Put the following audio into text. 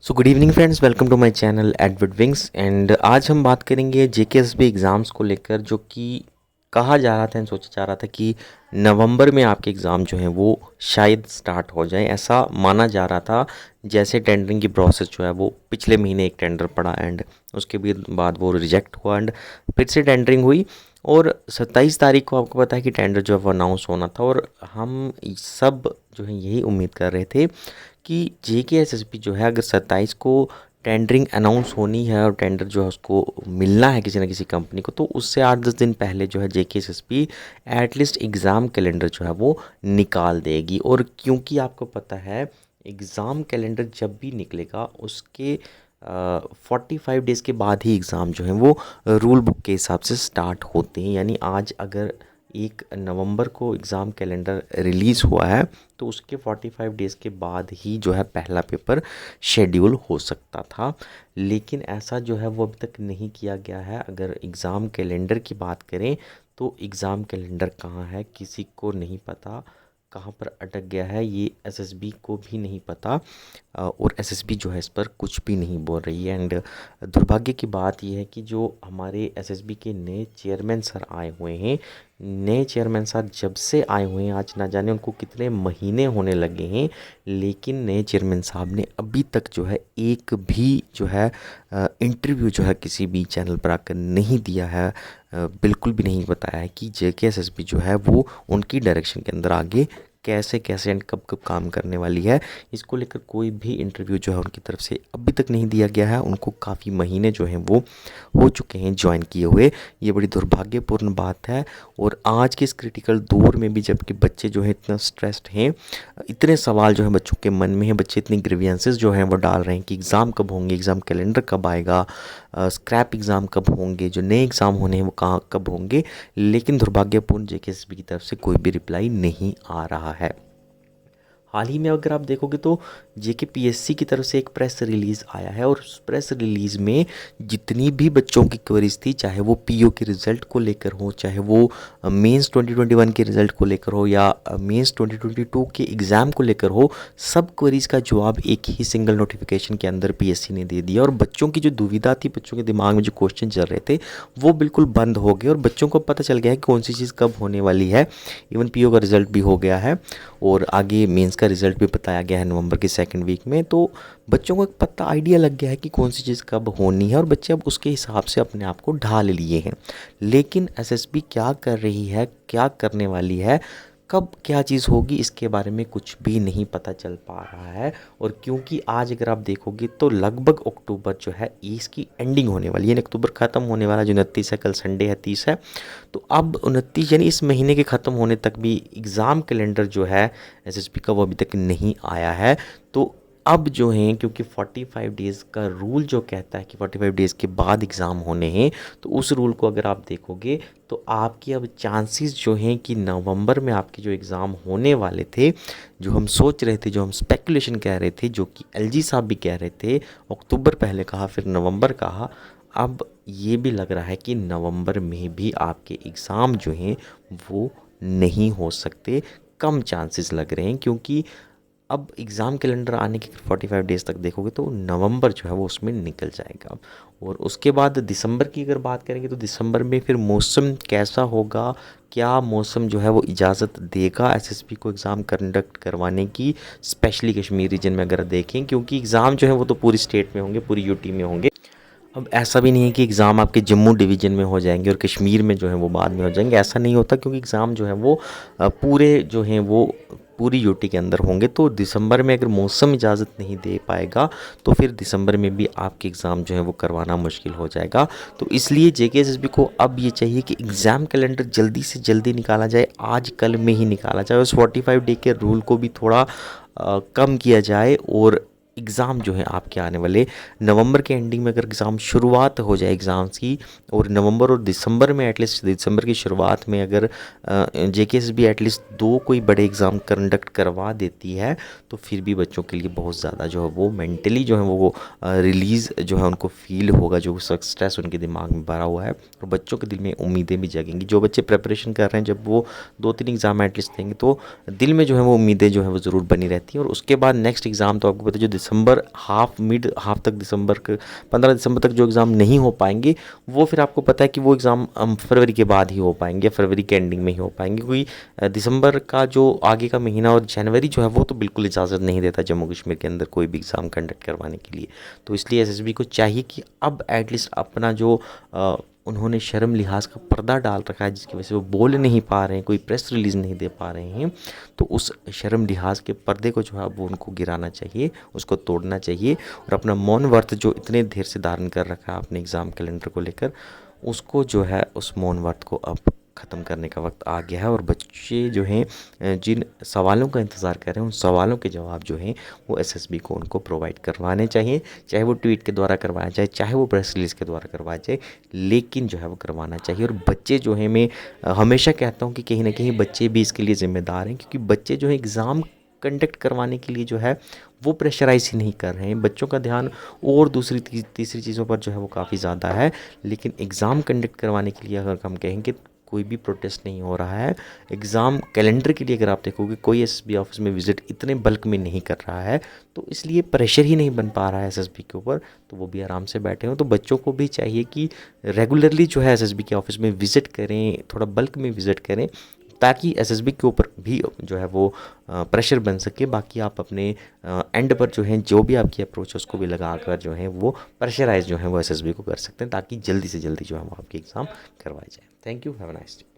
So good evening friends, welcome to my channel Edward Wings. And आज हम बात करेंगे जेकेएसबी एग्ज़ाम्स को लेकर, जो कि कहा जा रहा था एंड सोचा जा रहा था कि नवंबर में आपके एग्ज़ाम जो हैं वो शायद स्टार्ट हो जाए। ऐसा माना जा रहा था। जैसे टेंडरिंग की प्रोसेस जो है वो पिछले महीने एक टेंडर पड़ा एंड उसके भी बाद वो रिजेक्ट हुआ एंड फिर से टेंडरिंग हुई और 27 तारीख को आपको पता है कि टेंडर जो है वो अनाउंस होना था। और हम सब जो है यही उम्मीद कर रहे थे कि जेकेएसएसबी जो है, अगर 27 को टेंडरिंग अनाउंस होनी है और टेंडर जो है उसको मिलना है किसी न किसी कंपनी को, तो उससे 8-10 दिन पहले जो है जेकेएसएसबी एटलीस्ट एग्ज़ाम कैलेंडर जो है वो निकाल देगी। और क्योंकि आपको पता है एग्ज़ाम कैलेंडर जब भी निकलेगा उसके 45 डेज़ के बाद ही एग्ज़ाम जो है वो रूल बुक के हिसाब से स्टार्ट होते हैं। यानी आज अगर 1 नवंबर को एग्ज़ाम कैलेंडर रिलीज़ हुआ है तो उसके 45 डेज़ के बाद ही जो है पहला पेपर शेड्यूल हो सकता था। लेकिन ऐसा जो है वो अभी तक नहीं किया गया है। अगर एग्ज़ाम कैलेंडर की बात करें तो एग्ज़ाम कैलेंडर कहाँ है किसी को नहीं पता, कहाँ पर अटक गया है ये एसएसबी को भी नहीं पता। और एसएसबी जो है इस पर कुछ भी नहीं बोल रही है। एंड दुर्भाग्य की बात यह है कि जो हमारे एसएसबी के नए चेयरमैन सर आए हुए हैं, नए चेयरमैन सर जब से आए हुए हैं आज ना जाने उनको कितने महीने होने लगे हैं, लेकिन नए चेयरमैन साहब ने अभी तक जो है एक भी जो है इंटरव्यू जो है किसी भी चैनल पर आकर नहीं दिया है। बिल्कुल भी नहीं बताया है कि जेकेएसएसबी जो है वो उनकी डायरेक्शन के अंदर आगे कैसे कैसे एंड कब कब काम करने वाली है। इसको लेकर कोई भी इंटरव्यू जो है उनकी तरफ से अभी तक नहीं दिया गया है। उनको काफ़ी महीने जो हैं वो हो चुके हैं ज्वाइन किए हुए। ये बड़ी दुर्भाग्यपूर्ण बात है। और आज के इस क्रिटिकल दौर में भी जबकि बच्चे जो हैं इतना स्ट्रेस्ड हैं, इतने सवाल जो हैं बच्चों के मन में हैं, बच्चे इतनी ग्रीवियंसेस जो हैं वो डाल रहे हैं कि एग्ज़ाम कब होंगे, एग्ज़ाम कैलेंडर कब आएगा, स्क्रैप एग्ज़ाम कब होंगे, जो नए एग्ज़ाम होने हैं वो कहाँ कब होंगे। लेकिन दुर्भाग्यपूर्ण जेकेएसबी की तरफ से कोई भी रिप्लाई नहीं आ रहा है। हाल ही में अगर आप देखोगे तो जेकेपीएससी की तरफ से एक प्रेस रिलीज़ आया है और उस प्रेस रिलीज़ में जितनी भी बच्चों की क्वेरीज थी, चाहे वो पीओ के रिज़ल्ट को लेकर हो, चाहे वो मेंस 2021 के रिज़ल्ट को लेकर हो या मेंस 2022 के एग्ज़ाम को लेकर हो, सब क्वेरीज का जवाब एक ही सिंगल नोटिफिकेशन के अंदर पीएससी ने दे दिया। और बच्चों की जो दुविधा थी, बच्चों के दिमाग में जो क्वेश्चन चल रहे थे वो बिल्कुल बंद हो गए और बच्चों को पता चल गया है कि कौन सी चीज़ कब होने वाली है। इवन पीओ का रिज़ल्ट भी हो गया है और आगे मेंस का रिज़ल्ट भी बताया गया है नवंबर के सेकंड वीक में। तो बच्चों को एक पता आइडिया लग गया है कि कौन सी चीज़ कब होनी है और बच्चे अब उसके हिसाब से अपने आप को ढाल लिए हैं। लेकिन एसएसबी क्या कर रही है, क्या करने वाली है, कब क्या चीज़ होगी, इसके बारे में कुछ भी नहीं पता चल पा रहा है। और क्योंकि आज अगर आप देखोगे तो लगभग अक्टूबर जो है इसकी एंडिंग होने वाली है, यानी अक्टूबर ख़त्म होने वाला, जो 29 है, कल संडे है 30 है। तो अब 29 यानी इस महीने के ख़त्म होने तक भी एग्ज़ाम कैलेंडर जो है एसएसबी का वो अभी तक नहीं आया है। तो अब जो हैं, क्योंकि 45 डेज़ का रूल जो कहता है कि 45 डेज़ के बाद एग्ज़ाम होने हैं, तो उस रूल को अगर आप देखोगे तो आपकी अब चांसेस जो हैं कि नवंबर में आपके जो एग्ज़ाम होने वाले थे, जो हम सोच रहे थे, जो हम स्पेकुलेशन कह रहे थे, जो कि एलजी साहब भी कह रहे थे, अक्टूबर पहले कहा फिर नवंबर कहा, अब ये भी लग रहा है कि नवंबर में भी आपके एग्ज़ाम जो हैं वो नहीं हो सकते, कम चांसेस लग रहे हैं। क्योंकि अब एग्ज़ाम कैलेंडर आने के 45 डेज़ तक देखोगे तो नवंबर जो है वो उसमें निकल जाएगा। और उसके बाद दिसंबर की अगर बात करेंगे तो दिसंबर में फिर मौसम कैसा होगा, क्या मौसम जो है वो इजाज़त देगा एसएसबी को एग्ज़ाम कंडक्ट करवाने की, स्पेशली कश्मीर रीजन में अगर देखें, क्योंकि एग्ज़ाम जो है वो तो पूरी स्टेट में होंगे, पूरी यूटी में होंगे। अब ऐसा भी नहीं है कि एग्ज़ाम आपके जम्मू डिवीज़न में हो जाएंगे और कश्मीर में जो है वो बाद में हो जाएंगे, ऐसा नहीं होता। क्योंकि एग्ज़ाम जो है वो पूरे जो हैं वो पूरी यूटी के अंदर होंगे। तो दिसंबर में अगर मौसम इजाज़त नहीं दे पाएगा तो फिर दिसंबर में भी आपके एग्ज़ाम जो है वो करवाना मुश्किल हो जाएगा। तो इसलिए जेकेएसएसबी को अब ये चाहिए कि एग्ज़ाम कैलेंडर जल्दी से जल्दी निकाला जाए, आज कल में ही निकाला जाए। उस 45 डे के रूल को भी थोड़ा कम किया जाए और एग्ज़ाम जो है आपके आने वाले नवंबर के एंडिंग में अगर एग्ज़ाम शुरुआत हो जाए एग्ज़ाम्स की, और नवंबर और दिसंबर में एटलीस्ट दिसंबर की शुरुआत में अगर जेकेएसबी एटलीस्ट 2 कोई बड़े एग्ज़ाम कंडक्ट करवा देती है तो फिर भी बच्चों के लिए बहुत ज़्यादा जो है वो मेंटली जो है वो रिलीज़ जो है उनको फील होगा, जो स्ट्रेस उनके दिमाग में भरा हुआ है, और बच्चों के दिल में उम्मीदें भी जगेंगी। जो बच्चे प्रिपरेशन कर रहे हैं, जब वो 2-3 एग्ज़ाम एटलीस्ट देंगे तो दिल में जो है वो उम्मीदें जो है वो ज़रूर बनी रहती हैं। और उसके बाद नेक्स्ट एग्ज़ाम तो आपको पता है जो दिसंबर मिड हाफ तक, दिसंबर के 15 दिसंबर तक जो एग्ज़ाम नहीं हो पाएंगे वो फिर आपको पता है कि वो एग्ज़ाम फरवरी के बाद ही हो पाएंगे, फरवरी के एंडिंग में ही हो पाएंगे, क्योंकि दिसंबर का जो आगे का महीना और जनवरी जो है वो तो बिल्कुल इजाज़त नहीं देता जम्मू कश्मीर के अंदर कोई भी एग्ज़ाम कंडक्ट करवाने के लिए। तो इसलिए एसएसबी को चाहिए कि अब एटलीस्ट अपना जो उन्होंने शर्म लिहाज का पर्दा डाल रखा है, जिसकी वजह से वो बोल नहीं पा रहे हैं, कोई प्रेस रिलीज़ नहीं दे पा रहे हैं, तो उस शर्म लिहाज के पर्दे को जो है वो उनको गिराना चाहिए, उसको तोड़ना चाहिए और अपना मौन व्रत जो इतने देर से धारण कर रखा है अपने एग्ज़ाम कैलेंडर को लेकर, उसको जो है उस मौन व्रत को अब ख़त्म करने का वक्त आ गया है। और बच्चे जो हैं जिन सवालों का इंतज़ार कर रहे हैं, उन सवालों के जवाब जो हैं वो एसएसबी को उनको प्रोवाइड करवाने चाहिए, चाहे वो ट्वीट के द्वारा करवाया जाए, चाहे वो प्रेस रिलीज़ के द्वारा करवाया जाए, लेकिन जो है वो करवाना चाहिए। और बच्चे जो हैं, मैं हमेशा कहता हूँ कि कहीं ना कहीं बच्चे भी इसके लिए ज़िम्मेदार हैं, क्योंकि बच्चे जो है एग्ज़ाम कंडक्ट करवाने के लिए जो है वो प्रेशराइज ही नहीं कर रहे हैं। बच्चों का ध्यान और दूसरी तीसरी चीज़ों पर जो है वो काफ़ी ज़्यादा है, लेकिन एग्ज़ाम कंडक्ट करवाने के लिए अगर हम कहेंगे कोई भी प्रोटेस्ट नहीं हो रहा है। एग्ज़ाम कैलेंडर के लिए अगर आप देखोगे कोई एसएसबी ऑफिस में विज़िट इतने बल्क में नहीं कर रहा है, तो इसलिए प्रेशर ही नहीं बन पा रहा है एसएसबी के ऊपर, तो वो भी आराम से बैठे हों। तो बच्चों को भी चाहिए कि रेगुलरली जो है एसएसबी के ऑफिस में विज़िट करें, थोड़ा बल्क में विज़िट करें, ताकि एसएसबी के ऊपर भी जो है वो प्रेशर बन सके। बाकी आप अपने एंड पर जो है जो भी आपकी अप्रोच है उसको भी लगा कर जो है वो प्रेशराइज जो है वो एसएसबी को कर सकते हैं, ताकि जल्दी से जल्दी जो है वो आपकी एग्ज़ाम करवाई जाए। Thank you, have a nice day.